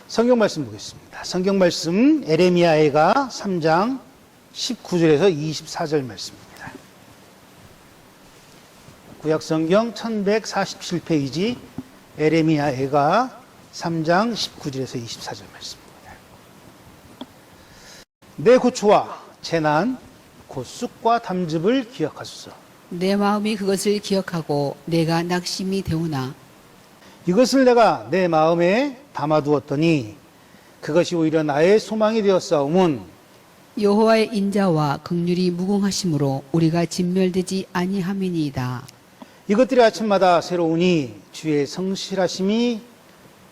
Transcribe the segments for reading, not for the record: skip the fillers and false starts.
성경 말씀 보겠습니다. 성경 말씀 에레미야애가 3장 19절에서 24절 말씀입니다. 구약성경 1147페이지 에레미야애가 3장 19절에서 24절 말씀입니다. 내 고초와 재난 곧 쑥과 담즙을 기억하소서. 내 마음이 그것을 기억하고 내가 낙심이 되오나 이것을 내가 내 마음에 담아두었더니 그것이 오히려 나의 소망이 되었사오문. 여호와의 인자와 긍휼이 무궁하심으로 우리가 진멸되지 아니함이니이다. 이것들이 아침마다 새로우니 주의 성실하심이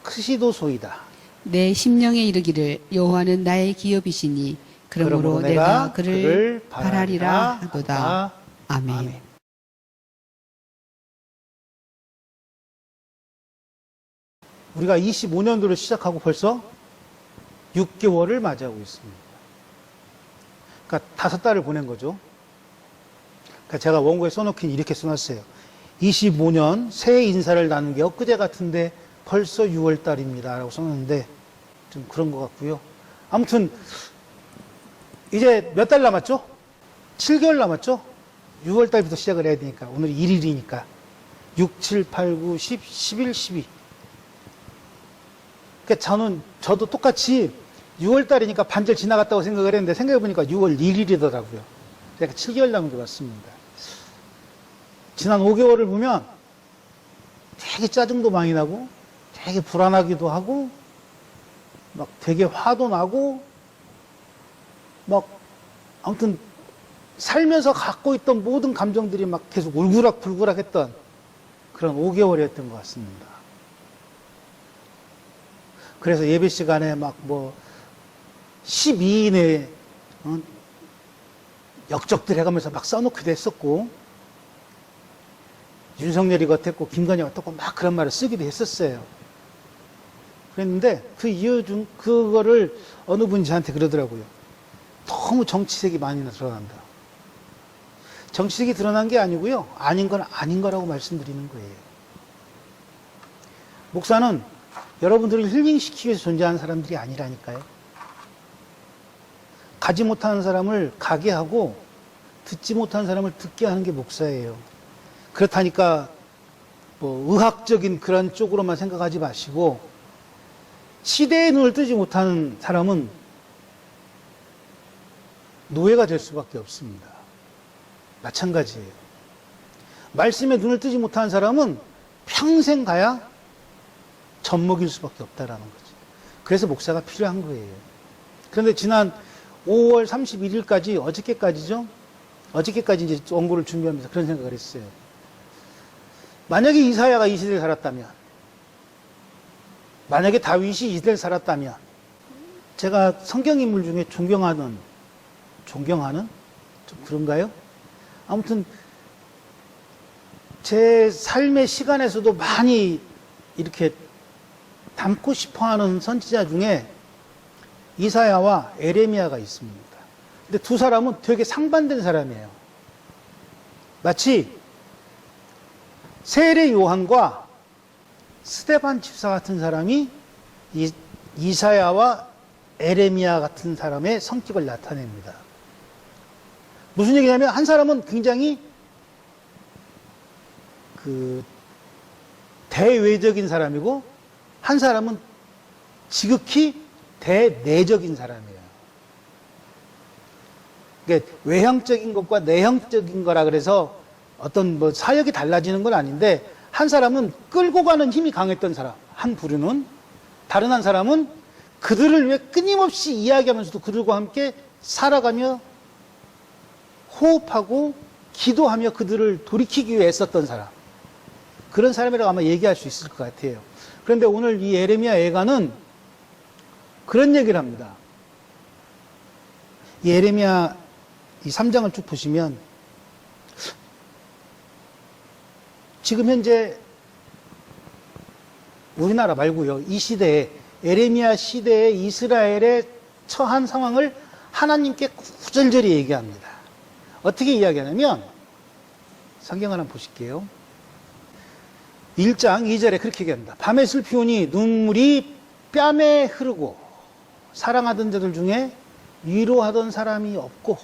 크시도소이다. 내 심령에 이르기를 여호와는 나의 기업이시니 그러므로 내가 그를 바라리라 하도다. 아멘. 우리가 25년도를 시작하고 벌써 6개월을 맞이하고 있습니다. 그러니까 5달을 보낸 거죠. 그러니까 제가 원고에 써놓긴 이렇게 써놨어요. 25년 새해 인사를 나눈 게 엊그제 같은데 벌써 6월달입니다 라고 써놨는데 좀 그런 것 같고요. 아무튼 이제 몇 달 남았죠? 7개월 남았죠? 6월달부터 시작을 해야 되니까 오늘 1일이니까 6, 7, 8, 9, 10, 11, 12. 그러니까 저도 똑같이 6월달이니까 반절 지나갔다고 생각을 했는데 생각해보니까 6월 1일이더라고요. 그러니까 7개월 남은 것 같습니다. 지난 5개월을 보면 되게 짜증도 많이 나고 되게 불안하기도 하고 막 되게 화도 나고 막 아무튼 살면서 갖고 있던 모든 감정들이 막 계속 울그락불그락 했던 그런 5개월이었던 것 같습니다. 그래서 예배 시간에 막 12인의 역적들 해가면서 막 써놓기도 했었고, 윤석열이 어땠고, 김건희가 어떻고 막 그런 말을 쓰기도 했었어요. 그랬는데 그 이유 중 그거를 어느 분이 저한테 그러더라고요. 너무 정치색이 많이 드러난다. 정치색이 드러난 게 아니고요. 아닌 건 아닌 거라고 말씀드리는 거예요. 목사는 여러분들을 힐링시키기 위해서 존재하는 사람들이 아니라니까요. 가지 못하는 사람을 가게 하고 듣지 못하는 사람을 듣게 하는 게 목사예요. 그렇다니까 의학적인 그런 쪽으로만 생각하지 마시고 시대의 눈을 뜨지 못하는 사람은 노예가 될 수밖에 없습니다. 마찬가지예요. 말씀에 눈을 뜨지 못하는 사람은 평생 가야 젖먹일 수밖에 없다라는 거죠. 그래서 목사가 필요한 거예요. 그런데 지난 5월 31일까지, 어저께까지죠? 어저께까지 이제 원고를 준비하면서 그런 생각을 했어요. 만약에 이사야가 이 시대를 살았다면, 만약에 다윗이 이 시대를 살았다면, 제가 성경인물 중에 존경하는? 좀 그런가요? 아무튼, 제 삶의 시간에서도 많이 이렇게 담고 싶어 하는 선지자 중에 이사야와 에레미야가 있습니다. 근데 두 사람은 되게 상반된 사람이에요. 마치 세례 요한과 스데반 집사 같은 사람이 이사야와 에레미야 같은 사람의 성격을 나타냅니다. 무슨 얘기냐면 한 사람은 굉장히 대외적인 사람이고 한 사람은 지극히 대내적인 사람이에요. 그러니까 외형적인 것과 내형적인 거라 그래서 어떤 사역이 달라지는 건 아닌데 한 사람은 끌고 가는 힘이 강했던 사람, 한 부류는 다른 한 사람은 그들을 위해 끊임없이 이야기하면서도 그들과 함께 살아가며 호흡하고 기도하며 그들을 돌이키기 위해 애썼던 사람. 그런 사람이라고 아마 얘기할 수 있을 것 같아요. 그런데 오늘 이 에레미야 애가는 그런 얘기를 합니다. 이 에레미야 이 3장을 쭉 보시면 지금 현재 우리나라 말고요. 이 시대에 에레미야 시대에 이스라엘의 처한 상황을 하나님께 구절절히 얘기합니다. 어떻게 이야기하냐면 성경을 한번 보실게요. 1장 2절에 그렇게 얘기합니다. 밤에 슬피 오니 눈물이 뺨에 흐르고 사랑하던 자들 중에 위로하던 사람이 없고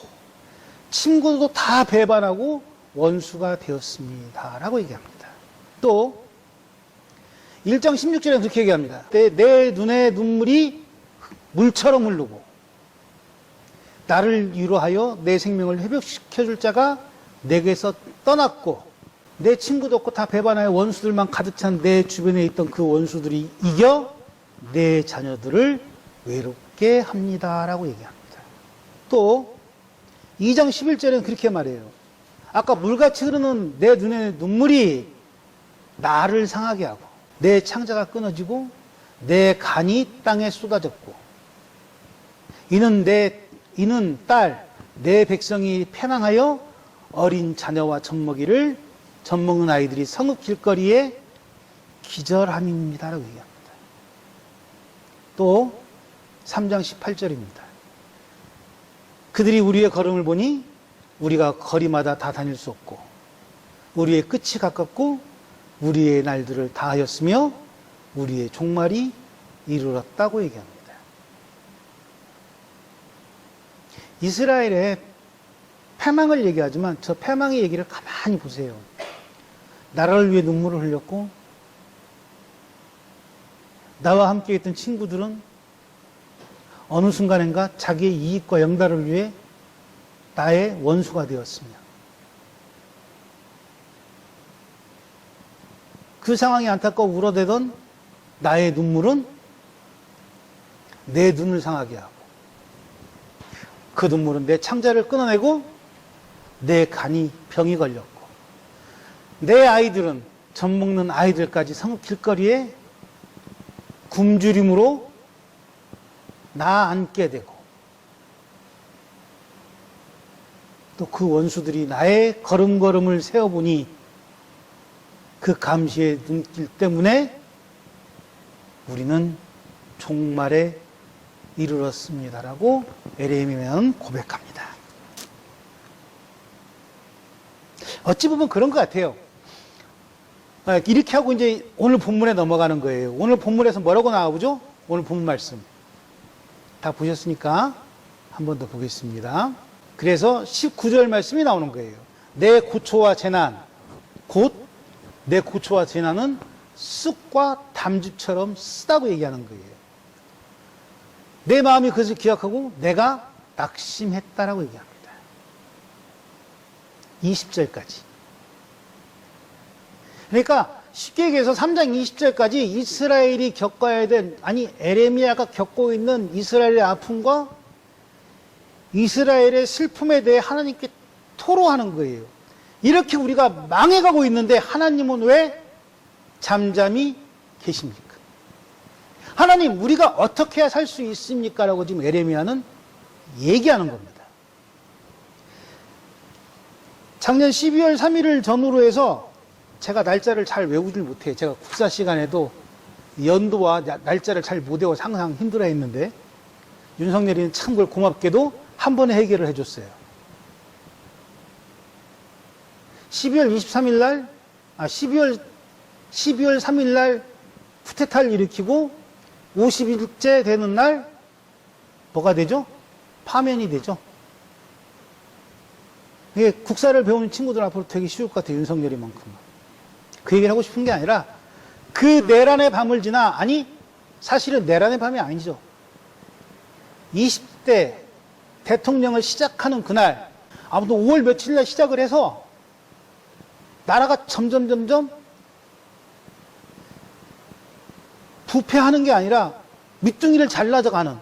친구도 다 배반하고 원수가 되었습니다. 라고 얘기합니다. 또 1장 16절에 그렇게 얘기합니다. 내 눈에 눈물이 물처럼 흐르고 나를 위로하여 내 생명을 회복시켜줄 자가 내게서 떠났고 내 친구도 없고 다 배반하여 원수들만 가득 찬 내 주변에 있던 그 원수들이 이겨 내 자녀들을 외롭게 합니다. 라고 얘기합니다. 또 2장 11절에는 그렇게 말해요. 아까 물같이 흐르는 내 눈의 눈물이 나를 상하게 하고 내 창자가 끊어지고 내 간이 땅에 쏟아졌고 이는 딸 내 백성이 패망하여 어린 자녀와 젖먹는 아이들이 성읍 길거리에 기절함입니다. 라고 얘기합니다. 또 3장 18절입니다. 그들이 우리의 걸음을 보니 우리가 거리마다 다 다닐 수 없고 우리의 끝이 가깝고 우리의 날들을 다하였으며 우리의 종말이 이르렀다고 얘기합니다. 이스라엘의 패망을 얘기하지만 저 패망의 얘기를 가만히 보세요. 나라를 위해 눈물을 흘렸고 나와 함께 있던 친구들은 어느 순간인가 자기의 이익과 영달을 위해 나의 원수가 되었으며 그 상황이 안타까워 울어대던 나의 눈물은 내 눈을 상하게 하고 그 눈물은 내 창자를 끊어내고 내 간이 병이 걸렸고 내 아이들은 젖먹는 아이들까지 성읍 길거리에 굶주림으로 나 앉게 되고 또 그 원수들이 나의 걸음걸음을 세어보니 그 감시의 눈길 때문에 우리는 종말에 이르렀습니다라고 에레미야는 고백합니다. 어찌 보면 그런 것 같아요. 이렇게 하고 이제 오늘 본문에 넘어가는 거예요. 오늘 본문에서 뭐라고 나오죠? 오늘 본문 말씀 다 보셨으니까 한 번 더 보겠습니다. 그래서 19절 말씀이 나오는 거예요. 내 고초와 재난, 곧 내 고초와 재난은 쑥과 담즙처럼 쓰다고 얘기하는 거예요. 내 마음이 그것을 기억하고 내가 낙심했다라고 얘기합니다. 20절까지. 그러니까 쉽게 얘기해서 3장 20절까지 이스라엘이 겪어야 된, 에레미야가 겪고 있는 이스라엘의 아픔과 이스라엘의 슬픔에 대해 하나님께 토로하는 거예요. 이렇게 우리가 망해가고 있는데 하나님은 왜 잠잠히 계십니까? 하나님, 우리가 어떻게 해야 살 수 있습니까? 라고 지금 에레미야는 얘기하는 겁니다. 작년 12월 3일을 전후로 해서 제가 날짜를 잘 외우질 못해요. 제가 국사 시간에도 연도와 날짜를 잘 못 외워 항상 힘들어 했는데 윤석열이는 참 그걸 고맙게도 한 번에 해결을 해줬어요. 12월 23일 날, 12월 3일 날 쿠데타를 일으키고 50일째 되는 날 뭐가 되죠? 파면이 되죠. 이게 국사를 배우는 친구들 앞으로 되게 쉬울 것 같아요. 윤석열이만큼은. 그 얘기를 하고 싶은 게 아니라 그 내란의 밤을 지나, 사실은 내란의 밤이 아니죠. 20대 대통령을 시작하는 그날, 아무튼 5월 며칠 날 시작을 해서 나라가 점점 부패하는 게 아니라 밑둥이를 잘라져가는,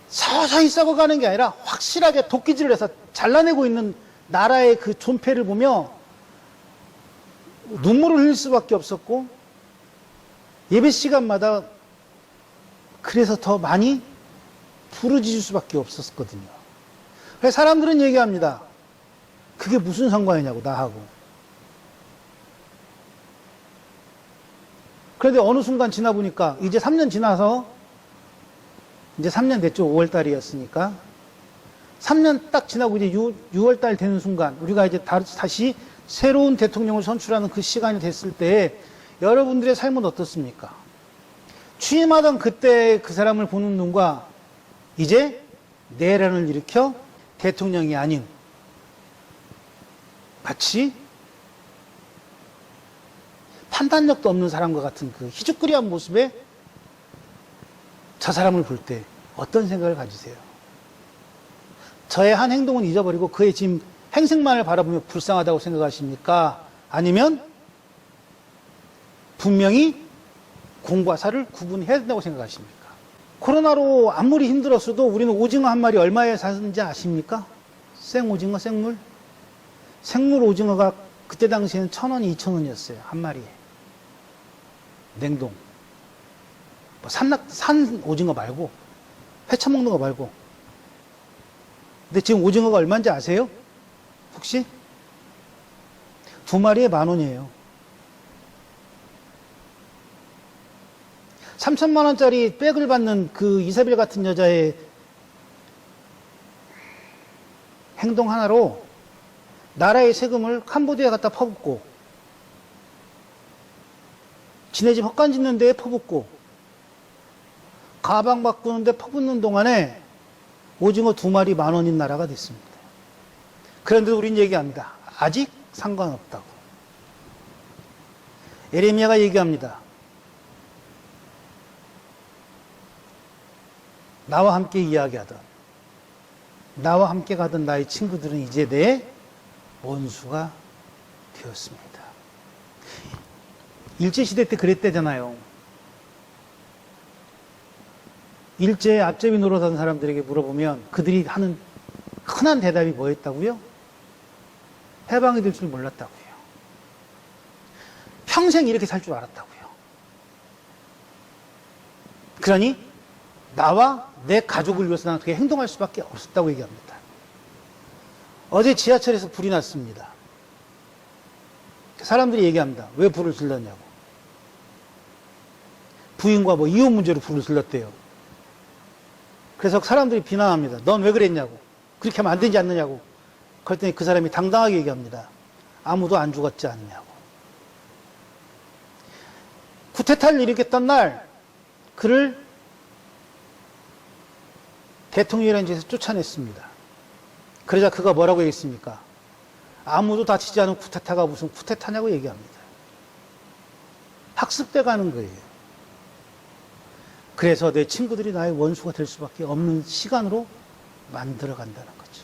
서서히 썩어가는 게 아니라 확실하게 도끼질을 해서 잘라내고 있는 나라의 그 존폐를 보며 눈물을 흘릴 수밖에 없었고, 예배 시간마다 그래서 더 많이 부르짖을 수밖에 없었거든요. 그래서 사람들은 얘기합니다. 그게 무슨 상관이냐고, 나하고. 그런데 어느 순간 지나 보니까 이제 3년 지나서 이제 3년 됐죠. 5월 달이었으니까. 3년 딱 지나고 이제 6월 달 되는 순간 우리가 이제 다시 새로운 대통령을 선출하는 그 시간이 됐을 때 여러분들의 삶은 어떻습니까? 취임하던 그때 그 사람을 보는 눈과 이제 내란을 일으켜 대통령이 아닌 마치 판단력도 없는 사람과 같은 그 희죽거리한 모습에 저 사람을 볼 때 어떤 생각을 가지세요? 저의 한 행동은 잊어버리고 그의 지금 행색만을 바라보며 불쌍하다고 생각하십니까? 아니면 분명히 공과 사를 구분해야 된다고 생각하십니까? 코로나로 아무리 힘들었어도 우리는 오징어 한 마리 얼마에 사는지 아십니까? 생오징어, 생물? 생물 오징어가 그때 당시에는 1,000원, 2,000원이었어요. 한 마리에. 냉동. 뭐 산 오징어 말고, 회쳐 먹는 거 말고. 근데 지금 오징어가 얼마인지 아세요? 혹시? 2마리에 10,000원이에요. 3,000만 원짜리 백을 받는 그 이사벨 같은 여자의 행동 하나로 나라의 세금을 캄보디아에 갖다 퍼붓고, 지네 집 헛간 짓는 데에 퍼붓고, 가방 바꾸는 데 퍼붓는 동안에 오징어 2마리 10,000원인 나라가 됐습니다. 그런데 우린 얘기합니다. 아직 상관없다고. 예레미야가 얘기합니다. 나와 함께 이야기하던, 나와 함께 가던 나의 친구들은 이제 내 원수가 되었습니다. 일제시대 때 그랬대잖아요. 일제에 앞제비 노릇하는 사람들에게 물어보면 그들이 하는 흔한 대답이 뭐였다고요? 해방이 될 줄 몰랐다고요. 평생 이렇게 살 줄 알았다고요. 그러니 나와 내 가족을 위해서 나는 그렇게 행동할 수밖에 없었다고 얘기합니다. 어제 지하철에서 불이 났습니다. 사람들이 얘기합니다. 왜 불을 질렀냐고. 부인과 뭐 이혼 문제로 불을 질렀대요. 그래서 사람들이 비난합니다. 넌 왜 그랬냐고. 그렇게 하면 안 되지 않느냐고. 그랬더니 그 사람이 당당하게 얘기합니다. 아무도 안 죽었지 않느냐고. 쿠데타를 일으켰던 날 그를 대통령이라는 짓에서 쫓아냈습니다. 그러자 그가 뭐라고 얘기했습니까? 아무도 다치지 않은 쿠데타가 무슨 쿠데타냐고 얘기합니다. 학습돼 가는 거예요. 그래서 내 친구들이 나의 원수가 될 수밖에 없는 시간으로 만들어 간다는 거죠.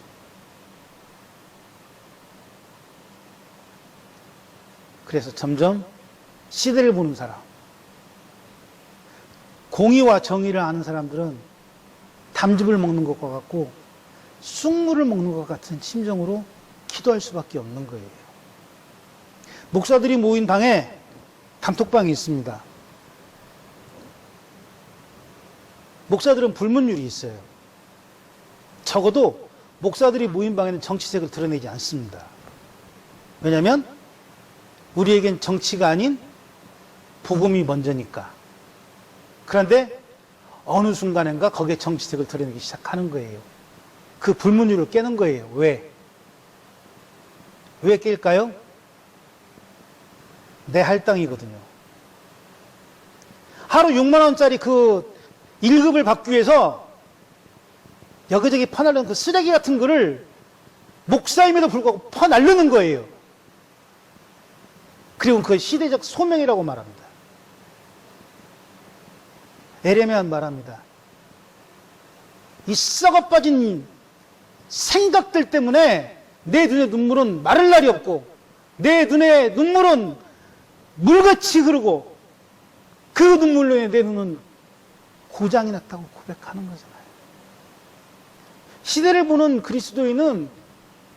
그래서 점점 시대를 보는 사람, 공의와 정의를 아는 사람들은 담즙을 먹는 것과 같고 쑥물을 먹는 것 같은 심정으로 기도할 수밖에 없는 거예요. 목사들이 모인 방에 단톡방이 있습니다. 목사들은 불문율이 있어요. 적어도 목사들이 모인 방에는 정치색을 드러내지 않습니다. 왜냐하면 우리에겐 정치가 아닌 복음이 먼저니까. 그런데 어느 순간인가 거기에 정치색을 드러내기 시작하는 거예요. 그 불문율을 깨는 거예요. 왜? 왜 깰까요? 내 할당이거든요. 하루 6만 원짜리 그 1급을 받기 위해서 여기저기 퍼날르는 그 쓰레기 같은 거를 목사임에도 불구하고 퍼날르는 거예요. 그리고 그 시대적 소명이라고 말합니다. 예레미야는 말합니다. 이 썩어 빠진 생각들 때문에 내 눈의 눈물은 마를 날이 없고 내 눈의 눈물은 물같이 흐르고 그 눈물로 인해 내 눈은 고장이 났다고 고백하는 거잖아요. 시대를 보는 그리스도인은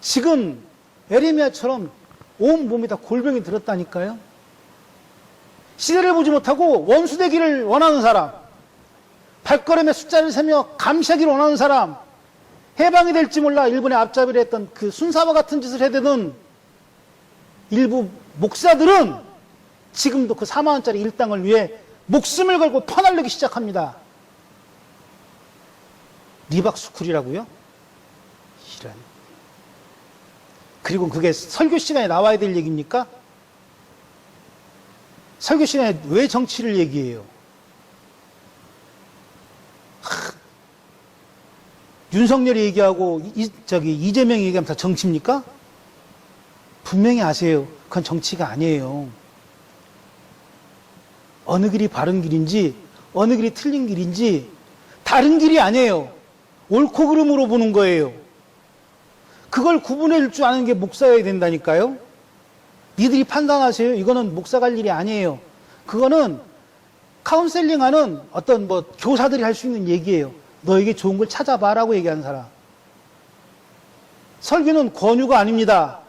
지금 예레미야처럼 온 몸이 다 골병이 들었다니까요. 시대를 보지 못하고 원수 되기를 원하는 사람, 발걸음의 숫자를 세며 감시하기를 원하는 사람, 해방이 될지 몰라 일본의 앞잡이를 했던 그 순사와 같은 짓을 해대는 일부 목사들은 지금도 그 4만 원짜리 일당을 위해 목숨을 걸고 퍼날르기 시작합니다. 리박스쿨이라고요? 이런. 그리고 그게 설교 시간에 나와야 될 얘기입니까? 설교 시간에 왜 정치를 얘기해요? 윤석열이 얘기하고 이재명이 얘기하면 다 정치입니까? 분명히 아세요. 그건 정치가 아니에요. 어느 길이 바른 길인지 어느 길이 틀린 길인지 다른 길이 아니에요. 옳고 그름으로 보는 거예요. 그걸 구분해줄 줄 아는 게 목사여야 된다니까요. 니들이 판단하세요. 이거는 목사가 할 일이 아니에요. 그거는 카운셀링하는 어떤 교사들이 할 수 있는 얘기예요. 너에게 좋은 걸 찾아봐라고 얘기하는 사람. 설교는 권유가 아닙니다.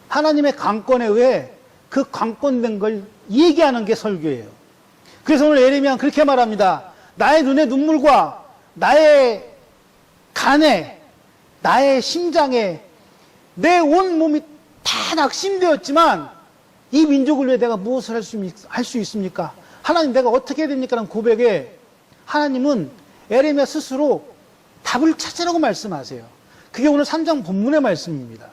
하나님의 강권에 의해 그 강권된 걸 얘기하는 게 설교예요. 그래서 오늘 예레미야는 그렇게 말합니다. 나의 눈에 눈물과 나의 간에 나의 심장에 내 온 몸이 다 낙심되었지만 이 민족을 위해 내가 무엇을 할 수 있습니까? 하나님 내가 어떻게 해야 됩니까? 라는 고백에 하나님은 예레미야 스스로 답을 찾으라고 말씀하세요. 그게 오늘 3장 본문의 말씀입니다.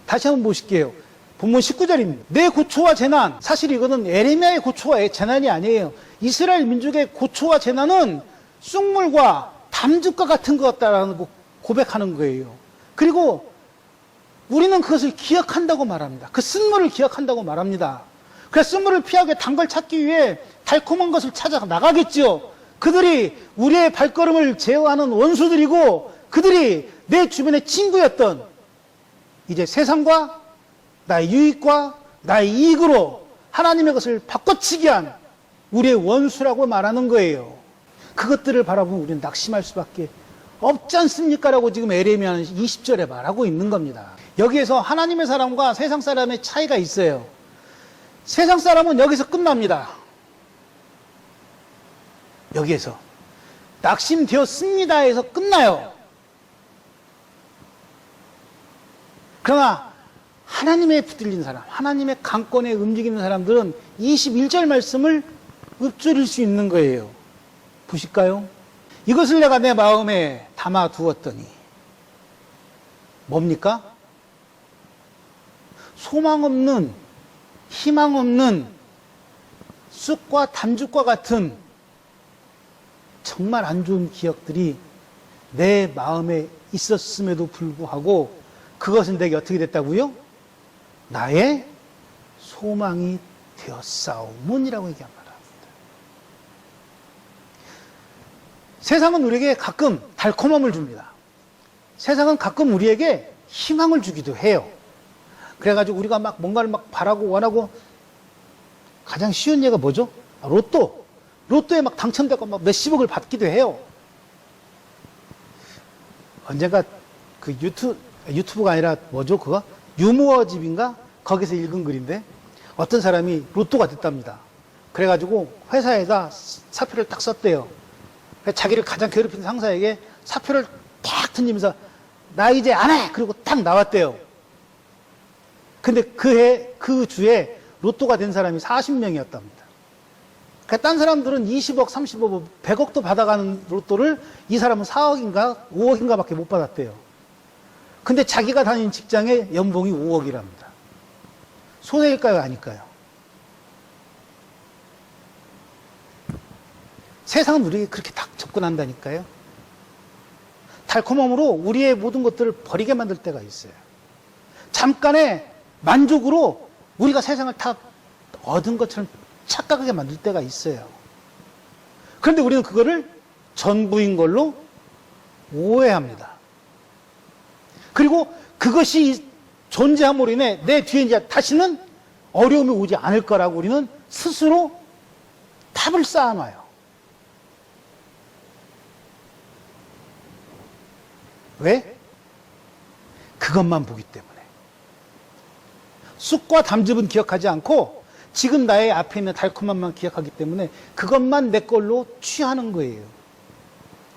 다시 한번 보실게요. 본문 19절입니다. 내 고초와 재난, 사실 이거는 예레미야의 고초와 재난이 아니에요. 이스라엘 민족의 고초와 재난은 쑥물과 담즙과 같은 것 같다라는 고백하는 거예요. 그리고 우리는 그것을 기억한다고 말합니다. 그 쓴물을 기억한다고 말합니다. 그래서 쓴물을 피하게 단 걸 찾기 위해 달콤한 것을 찾아 나가겠죠. 그들이 우리의 발걸음을 제어하는 원수들이고 그들이 내 주변의 친구였던 이제 세상과 나의 유익과 나의 이익으로 하나님의 것을 바꿔치기 한 우리의 원수라고 말하는 거예요. 그것들을 바라보면 우리는 낙심할 수밖에 없지 않습니까? 라고 지금 예레미야는 20절에 말하고 있는 겁니다. 여기에서 하나님의 사람과 세상 사람의 차이가 있어요. 세상 사람은 여기서 끝납니다. 여기에서 낙심되었습니다에서 끝나요. 그러나 하나님의 붙들린 사람, 하나님의 강권에 움직이는 사람들은 21절 말씀을 읊조릴 수 있는 거예요. 보실까요? 이것을 내가 내 마음에 담아 두었더니 뭡니까? 소망 없는, 희망 없는 쑥과 담즙과 같은 정말 안 좋은 기억들이 내 마음에 있었음에도 불구하고 그것은 내게 어떻게 됐다고요? 나의 소망이 되었사오문이라고 얘기합니다. 세상은 우리에게 가끔 달콤함을 줍니다. 세상은 가끔 우리에게 희망을 주기도 해요. 그래가지고 우리가 막 뭔가를 막 바라고 원하고 가장 쉬운 예가 뭐죠? 로또. 로또에 막 당첨되고 막 몇십억을 받기도 해요. 언젠가 그 유튜브가 아니라 뭐죠? 그거? 유머집인가? 거기서 읽은 글인데 어떤 사람이 로또가 됐답니다. 그래가지고 회사에다 사표를 딱 썼대요. 자기를 가장 괴롭히는 상사에게 사표를 탁 던지면서 나 이제 안 해! 그리고 딱 나왔대요. 근데 그 주에 로또가 된 사람이 40명이었답니다. 그러니까 딴 사람들은 20억, 30억, 100억도 받아가는 로또를 이 사람은 4억인가 5억인가 밖에 못 받았대요. 근데 자기가 다닌 직장의 연봉이 5억이랍니다. 손해일까요? 아닐까요? 세상은 우리에게 그렇게 딱 접근한다니까요. 달콤함으로 우리의 모든 것들을 버리게 만들 때가 있어요. 잠깐의 만족으로 우리가 세상을 다 얻은 것처럼 착각하게 만들 때가 있어요. 그런데 우리는 그거를 전부인 걸로 오해합니다. 그리고 그것이 존재함으로 인해 내 뒤에 이제 다시는 어려움이 오지 않을 거라고 우리는 스스로 탑을 쌓아놔요. 왜? 그것만 보기 때문에. 쑥과 담즙은 기억하지 않고 지금 나의 앞에 있는 달콤함만 기억하기 때문에 그것만 내 걸로 취하는 거예요.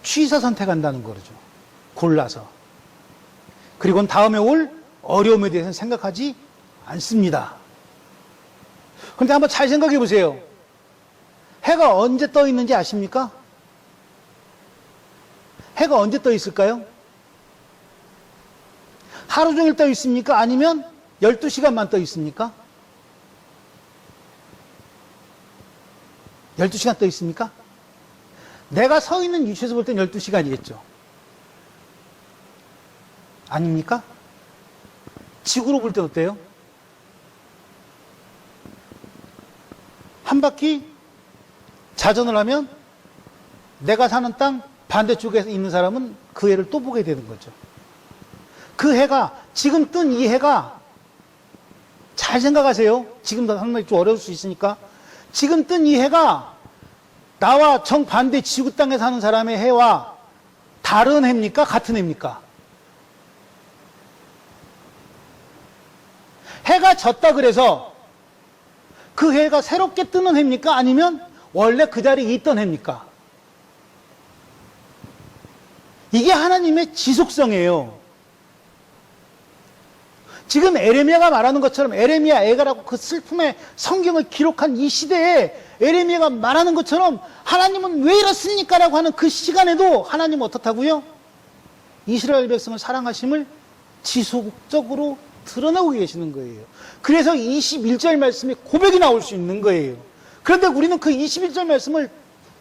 취해서 선택한다는 거죠. 골라서. 그리고는 다음에 올 어려움에 대해서는 생각하지 않습니다. 그런데 한번 잘 생각해 보세요. 해가 언제 떠 있는지 아십니까? 해가 언제 떠 있을까요? 하루 종일 떠 있습니까? 아니면 12시간만 떠 있습니까? 12시간 떠 있습니까? 내가 서 있는 위치에서 볼 땐 12시간이겠죠. 아닙니까? 지구로 볼 때 어때요? 한 바퀴 자전을 하면 내가 사는 땅 반대쪽에 있는 사람은 그 해를 또 보게 되는 거죠. 그 해가, 지금 뜬 이 해가, 잘 생각하세요. 지금도 상당히 좀 어려울 수 있으니까. 지금 뜬 이 해가 나와 정반대 지구 땅에 사는 사람의 해와 다른 해입니까? 같은 해입니까? 해가 졌다 그래서 그 해가 새롭게 뜨는 해입니까? 아니면 원래 그 자리에 있던 해입니까? 이게 하나님의 지속성이에요. 지금 에레미야가 말하는 것처럼 에레미야, 에가라고 그 슬픔의 성경을 기록한 이 시대에 에레미야가 말하는 것처럼 하나님은 왜 이렇습니까? 라고 하는 그 시간에도 하나님은 어떻다고요? 이스라엘 백성을 사랑하심을 지속적으로 드러내고 계시는 거예요. 그래서 21절 말씀에 고백이 나올 수 있는 거예요. 그런데 우리는 그 21절 말씀을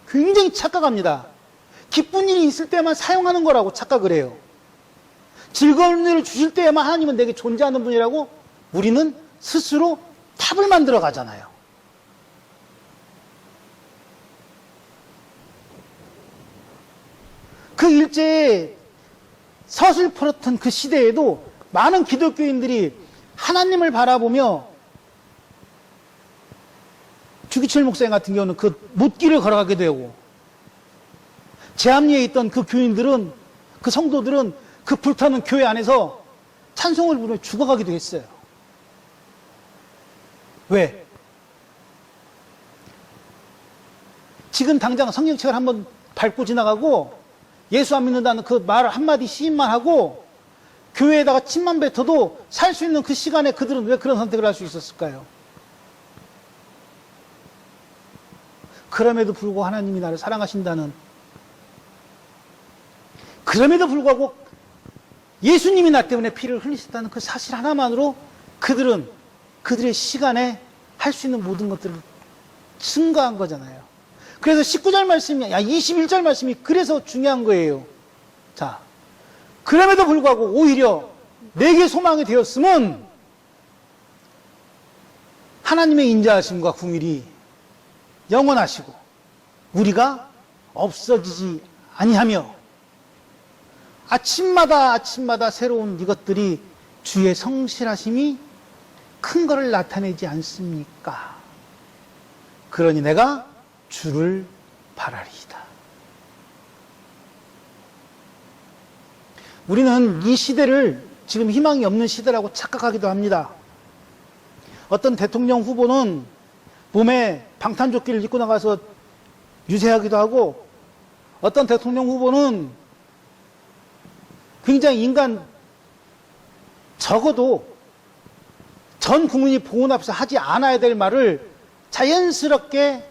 굉장히 착각합니다. 기쁜 일이 있을 때만 사용하는 거라고 착각을 해요. 즐거운 일을 주실 때에만 하나님은 내게 존재하는 분이라고 우리는 스스로 탑을 만들어 가잖아요. 그 일제에 서슬퍼렇던 그 시대에도 많은 기독교인들이 하나님을 바라보며 주기철 목사님 같은 경우는 그 못길을 걸어가게 되고, 제암리에 있던 그 교인들은, 그 성도들은 그 불타는 교회 안에서 찬송을 부르며 죽어가기도 했어요. 왜? 지금 당장 성경책을 한번 밟고 지나가고 예수 안 믿는다는 그 말 한마디 시인만 하고 교회에다가 침만 뱉어도 살 수 있는 그 시간에 그들은 왜 그런 선택을 할 수 있었을까요? 그럼에도 불구하고 하나님이 나를 사랑하신다는, 그럼에도 불구하고 예수님이 나 때문에 피를 흘리셨다는 그 사실 하나만으로 그들은 그들의 시간에 할 수 있는 모든 것들을 증거한 거잖아요. 그래서 19절 말씀이, 21절 말씀이 그래서 중요한 거예요. 자, 그럼에도 불구하고 오히려 내게 소망이 되었음은 하나님의 인자하심과 긍휼이 영원하시고 우리가 없어지지 아니하며 아침마다 새로운 이것들이 주의 성실하심이 큰 것을 나타내지 않습니까? 그러니 내가 주를 바라리이다. 우리는 이 시대를 지금 희망이 없는 시대라고 착각하기도 합니다. 어떤 대통령 후보는 몸에 방탄조끼를 입고 나가서 유세하기도 하고, 어떤 대통령 후보는 굉장히 적어도 전 국민이 보는 앞에서 하지 않아야 될 말을 자연스럽게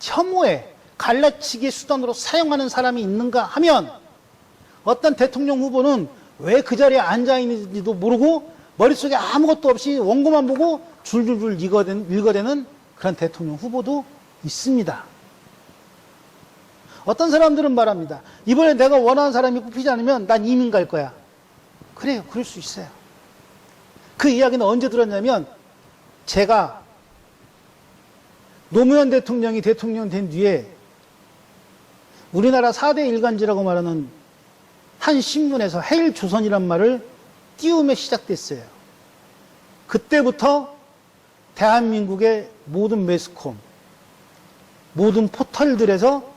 혐오에 갈라치기의 수단으로 사용하는 사람이 있는가 하면, 어떤 대통령 후보는 왜 그 자리에 앉아있는지도 모르고 머릿속에 아무것도 없이 원고만 보고 줄줄줄 읽어대는 그런 대통령 후보도 있습니다. 어떤 사람들은 말합니다. 이번에 내가 원하는 사람이 뽑히지 않으면 난 이민 갈 거야. 그래요. 그럴 수 있어요. 그 이야기는 언제 들었냐면, 제가 노무현 대통령이 대통령 된 뒤에 우리나라 4대 일간지라고 말하는 한 신문에서 해일조선이란 말을 띄우며 시작됐어요. 그때부터 대한민국의 모든 매스컴, 모든 포털들에서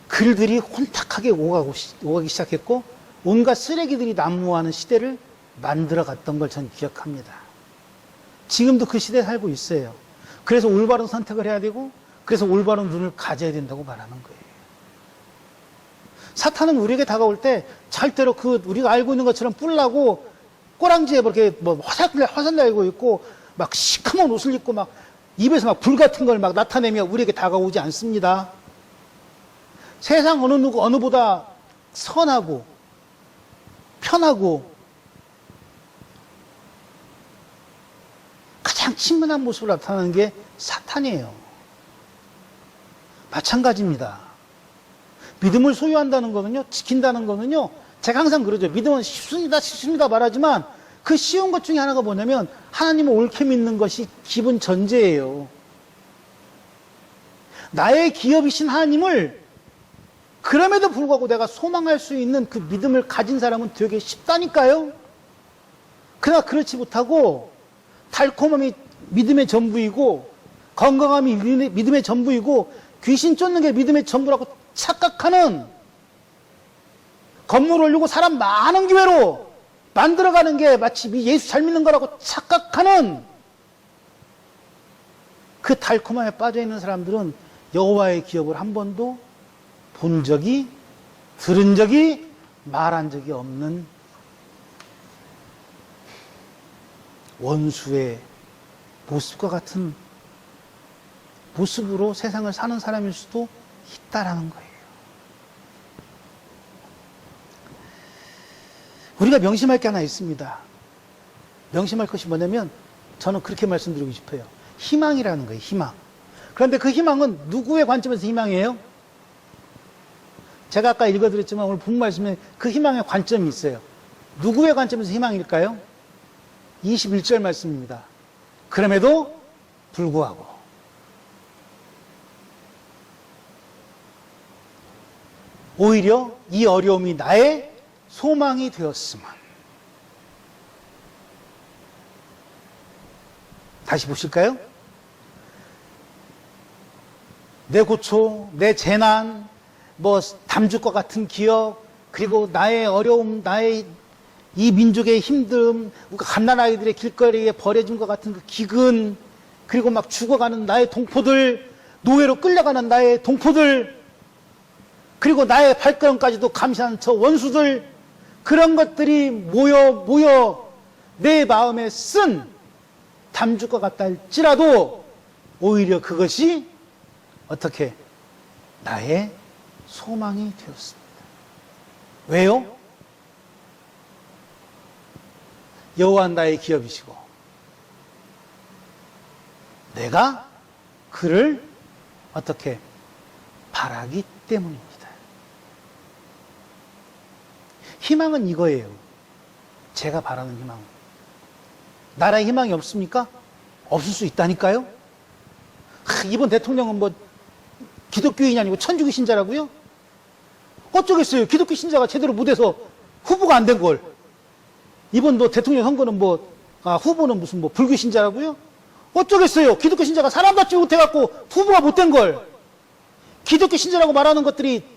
글들이 혼탁하게 오가기 시작했고, 온갖 쓰레기들이 난무하는 시대를 만들어갔던 걸 전 기억합니다. 지금도 그 시대에 살고 있어요. 그래서 올바른 선택을 해야 되고, 그래서 올바른 눈을 가져야 된다고 말하는 거예요. 사탄은 우리에게 다가올 때 절대로 그 우리가 알고 있는 것처럼 뿔나고 꼬랑지에 이렇게 화살내고 있고 막 시커먼 옷을 입고 막 입에서 막 불 같은 걸 막 나타내며 우리에게 다가오지 않습니다. 세상 어느보다 선하고 편하고 가장 친근한 모습을 나타내는 게 사탄이에요. 마찬가지입니다. 믿음을 소유한다는 거는요, 지킨다는 거는요, 제가 항상 그러죠. 믿음은 쉽습니다 말하지만 그 쉬운 것 중에 하나가 뭐냐면 하나님을 옳게 믿는 것이 기본 전제예요. 나의 기업이신 하나님을 그럼에도 불구하고 내가 소망할 수 있는 그 믿음을 가진 사람은 되게 쉽다니까요. 그러나 그렇지 못하고 달콤함이 믿음의 전부이고 건강함이 믿음의 전부이고 귀신 쫓는 게 믿음의 전부라고 착각하는, 건물 올리고 사람 많은 교회로 만들어가는 게 마치 예수 잘 믿는 거라고 착각하는 그 달콤함에 빠져있는 사람들은 여호와의 기업을 한 번도 본 적이, 들은 적이, 말한 적이 없는 원수의 모습과 같은 모습으로 세상을 사는 사람일 수도 있다라는 거예요. 우리가 명심할 게 하나 있습니다. 명심할 것이 뭐냐면 저는 그렇게 말씀드리고 싶어요. 희망이라는 거예요. 희망. 그런데 그 희망은 누구의 관점에서 희망이에요? 제가 아까 읽어드렸지만 오늘 본 말씀에 그 희망의 관점이 있어요. 누구의 관점에서 희망일까요? 21절 말씀입니다. 그럼에도 불구하고 오히려 이 어려움이 나의 소망이 되었으면. 다시 보실까요? 내 고초, 내 재난, 담죽과 같은 기억, 그리고 나의 어려움, 나의 이 민족의 힘듦, 갓난아이들의 길거리에 버려진 것 같은 그 기근, 그리고 막 죽어가는 나의 동포들, 노예로 끌려가는 나의 동포들, 그리고 나의 발걸음까지도 감시하는 저 원수들, 그런 것들이 모여 내 마음에 쓴 담죽과 같다 할지라도 오히려 그것이 어떻게 나의 소망이 되었습니다. 왜요? 여호와는 나의 기업이시고 내가 그를 어떻게 바라기 때문입니다. 희망은 이거예요. 제가 바라는 희망. 나라에 희망이 없습니까? 없을 수 있다니까요. 이번 대통령은 기독교인이 아니고 천주교 신자라고요? 어쩌겠어요. 기독교 신자가 제대로 못해서 후보가 안 된 걸. 이번 대통령 선거는 후보는 무슨 불교 신자라고요? 어쩌겠어요. 기독교 신자가 사람답지 못해갖고 후보가 못 된 걸. 기독교 신자라고 말하는 것들이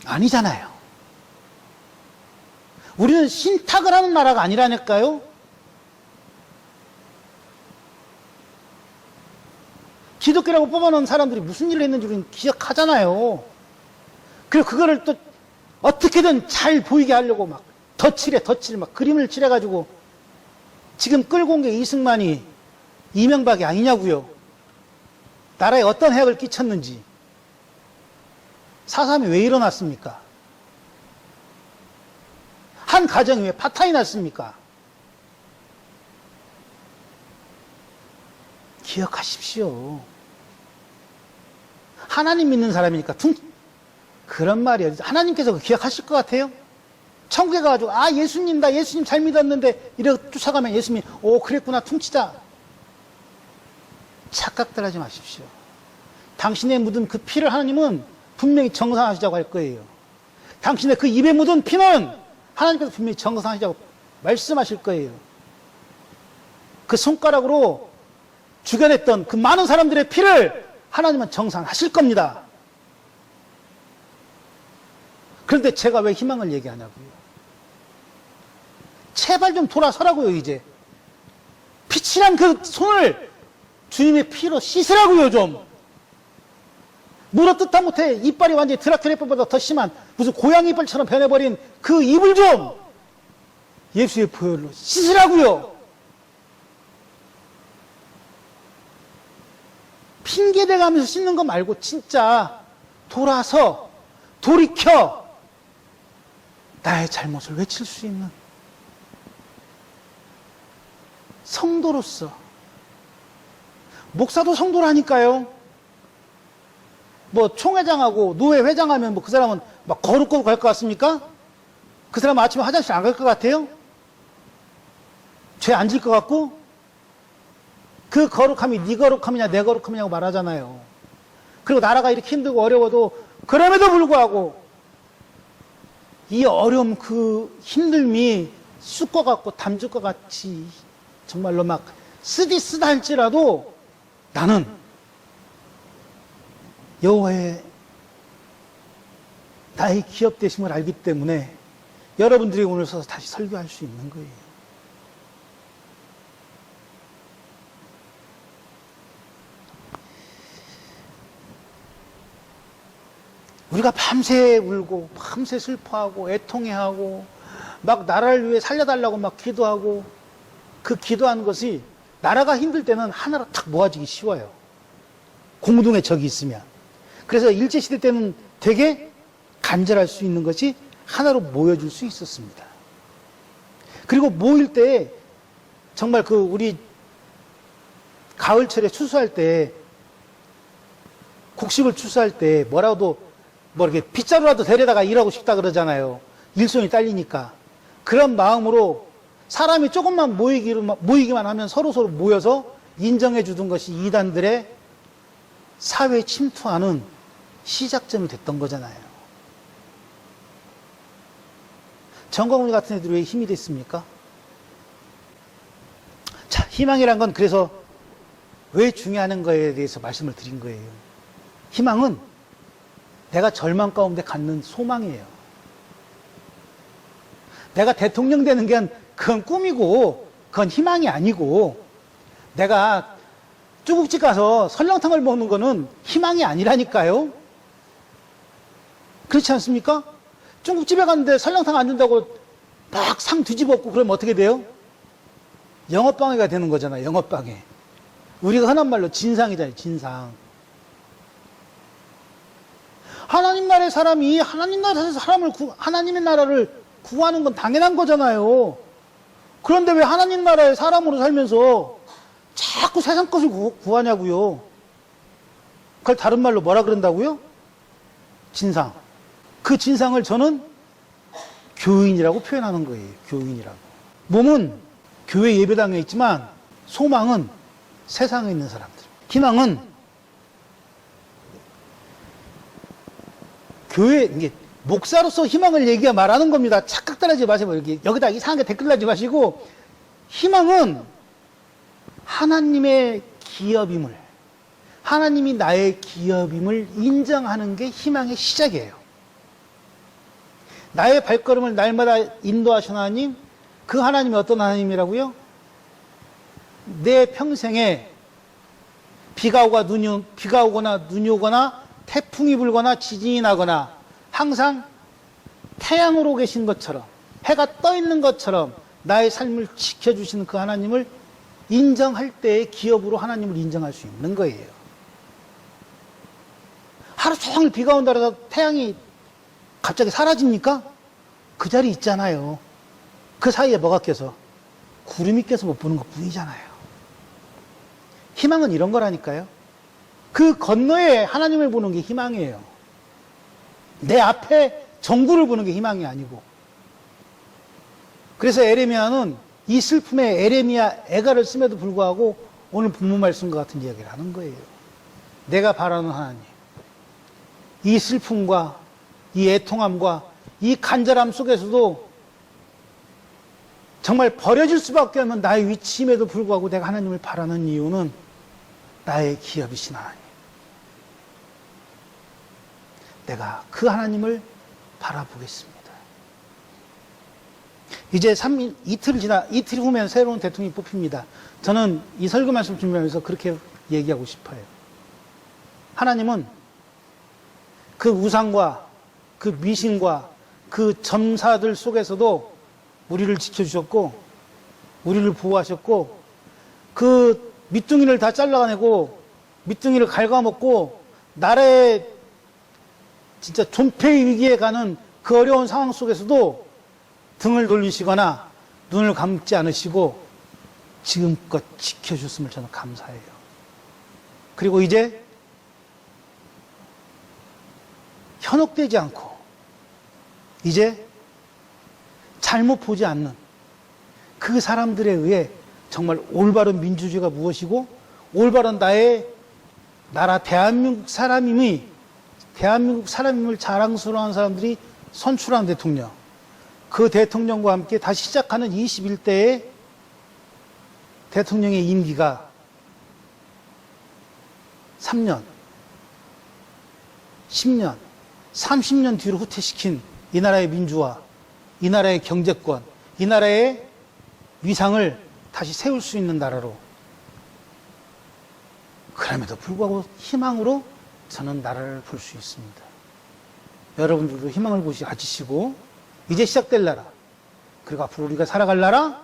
아니잖아요. 우리는 신탁을 하는 나라가 아니라니까요. 기독교라고 뽑아놓은 사람들이 무슨 일을 했는지 우리는 기억하잖아요. 그리고 그거를 또 어떻게든 잘 보이게 하려고 막 덧칠을 막 그림을 칠해가지고 지금 끌고 온 게 이승만이 이명박이 아니냐고요. 나라에 어떤 해악을 끼쳤는지. 4.3이 왜 일어났습니까? 한 가정이 왜 파탄이 났습니까? 기억하십시오. 하나님 믿는 사람이니까 그런 말이에요. 하나님께서 기억하실 것 같아요? 천국에 가가지고 예수님 나 예수님 잘 믿었는데 이렇게 쫓아가면 예수님이 그랬구나 퉁치자. 착각들 하지 마십시오. 당신의 묻은 그 피를 하나님은 분명히 정산하시자고 할 거예요. 당신의 그 입에 묻은 피는 하나님께서 분명히 정산하시자고 말씀하실 거예요. 그 손가락으로 죽여냈던 그 많은 사람들의 피를 하나님은 정산하실 겁니다. 그런데 제가 왜 희망을 얘기하냐고요. 제발 좀 돌아서라고요. 이제 피칠한 그 손을 주님의 피로 씻으라고요. 좀 물어뜯다 못해 이빨이 완전히 드라큘라 이빨보다 더 심한 무슨 고양이 이빨처럼 변해버린 그 입을 좀 예수의 보혈로 씻으라고요. 핑계대가면서 씻는 거 말고 진짜 돌아서 돌이켜 나의 잘못을 외칠 수 있는 성도로서. 목사도 성도라니까요. 뭐 총회장하고 노회 회장하면 뭐 그 사람은 막 거룩거룩 할 것 같습니까? 그 사람은 아침에 화장실 안 갈 것 같아요? 죄 안 질 것 같고? 그 거룩함이 네 거룩함이냐 내 거룩함이냐고 말하잖아요. 그리고 나라가 이렇게 힘들고 어려워도 그럼에도 불구하고 이 어려움 그 힘듦이 쑥과 같고 담즙과 같이 정말로 막 쓰디쓰다 할지라도 나는 여호와의 나의 기업 되심을 알기 때문에 여러분들이 오늘 서서 다시 설교할 수 있는 거예요. 우리가 밤새 울고 밤새 슬퍼하고 애통해하고 막 나라를 위해 살려달라고 막 기도하고 그 기도하는 것이 나라가 힘들 때는 하나로 탁 모아지기 쉬워요. 공동의 적이 있으면. 그래서 일제시대 때는 되게 간절할 수 있는 것이 하나로 모여줄 수 있었습니다. 그리고 모일 때 정말 그 우리 가을철에 추수할 때 곡식을 추수할 때 뭐라도 뭐 이렇게 빗자루라도 데려다가 일하고 싶다 그러잖아요. 일손이 딸리니까. 그런 마음으로 사람이 조금만 모이기만 하면 서로 모여서 인정해 주던 것이 이단들의 사회에 침투하는 시작점이 됐던 거잖아요. 정광훈이 같은 애들이 왜 힘이 됐습니까? 자, 희망이란 건 그래서 왜 중요한 거에 대해서 말씀을 드린 거예요. 희망은 내가 절망 가운데 갖는 소망이에요. 내가 대통령 되는 게 그건 꿈이고 그건 희망이 아니고 내가 중국집 가서 설렁탕을 먹는 거는 희망이 아니라니까요. 그렇지 않습니까? 중국집에 갔는데 설렁탕 안 준다고 막 상 뒤집어엎고 그러면 어떻게 돼요? 영업방해가 되는 거잖아요. 영업방해. 우리가 흔한 말로 진상이잖아요. 진상. 하나님 나라의 사람이 하나님 나라에서 하나님의 나라를 구하는 건 당연한 거잖아요. 그런데 왜 하나님 나라의 사람으로 살면서 자꾸 세상 것을 구하냐고요. 그걸 다른 말로 뭐라 그런다고요? 진상. 그 진상을 저는 교인이라고 표현하는 거예요. 교인이라고. 몸은 교회 예배당에 있지만 소망은 세상에 있는 사람들. 희망은 교회, 이게 목사로서 희망을 말하는 겁니다. 착각 따라하지 마시고, 여기다 이상하게 댓글 달지 마시고, 희망은 하나님의 기업임을, 하나님이 나의 기업임을 인정하는 게 희망의 시작이에요. 나의 발걸음을 날마다 인도하신 하나님, 그 하나님이 어떤 하나님이라고요? 내 평생에 비가 오거나 눈이 오거나 태풍이 불거나 지진이 나거나 항상 태양으로 계신 것처럼 해가 떠 있는 것처럼 나의 삶을 지켜주시는 그 하나님을 인정할 때의 기업으로 하나님을 인정할 수 있는 거예요. 하루 종일 비가 온다 해서 태양이 갑자기 사라집니까? 그 자리에 있잖아요. 그 사이에 뭐가 껴서? 구름이 껴서 못 보는 것 뿐이잖아요. 희망은 이런 거라니까요. 그 건너에 하나님을 보는 게 희망이에요. 내 앞에 정구를 보는 게 희망이 아니고. 그래서 에레미야는 이 슬픔에 에레미야 애가를 씀에도 불구하고 오늘 본문 말씀과 같은 이야기를 하는 거예요. 내가 바라는 하나님. 이 슬픔과 이 애통함과 이 간절함 속에서도 정말 버려질 수밖에 없는 나의 위치임에도 불구하고 내가 하나님을 바라는 이유는 나의 기업이신 하나님. 내가 그 하나님을 바라보겠습니다. 이제 이틀 후면 새로운 대통령이 뽑힙니다. 저는 이 설교 말씀 준비하면서 그렇게 얘기하고 싶어요. 하나님은 그 우상과 그 미신과 그 점사들 속에서도 우리를 지켜주셨고, 우리를 보호하셨고, 그 밑둥이를 다 잘라내고, 밑둥이를 갉아먹고, 나라의 진짜 존폐의 위기에 가는 그 어려운 상황 속에서도 등을 돌리시거나 눈을 감지 않으시고 지금껏 지켜주셨음을 저는 감사해요. 그리고 이제 현혹되지 않고 이제 잘못 보지 않는 그 사람들에 의해 정말 올바른 민주주의가 무엇이고 올바른 나의 나라 대한민국 사람임을 자랑스러워하는 사람들이 선출한 대통령, 그 대통령과 함께 다시 시작하는 21대의 대통령의 임기가 3년, 10년, 30년 뒤로 후퇴시킨 이 나라의 민주화, 이 나라의 경제권, 이 나라의 위상을 다시 세울 수 있는 나라로, 그럼에도 불구하고 희망으로 저는 나라를 볼 수 있습니다. 여러분들도 희망을 가지시고 이제 시작될 나라, 그리고 앞으로 우리가 살아갈 나라,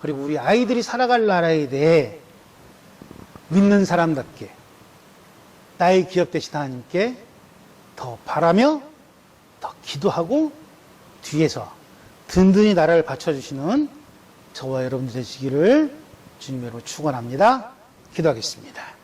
그리고 우리 아이들이 살아갈 나라에 대해 믿는 사람답게 나의 기업 되신 하나님께 더 바라며 더 기도하고 뒤에서 든든히 나라를 받쳐주시는 저와 여러분들 되시기를 주님으로 축원합니다. 기도하겠습니다.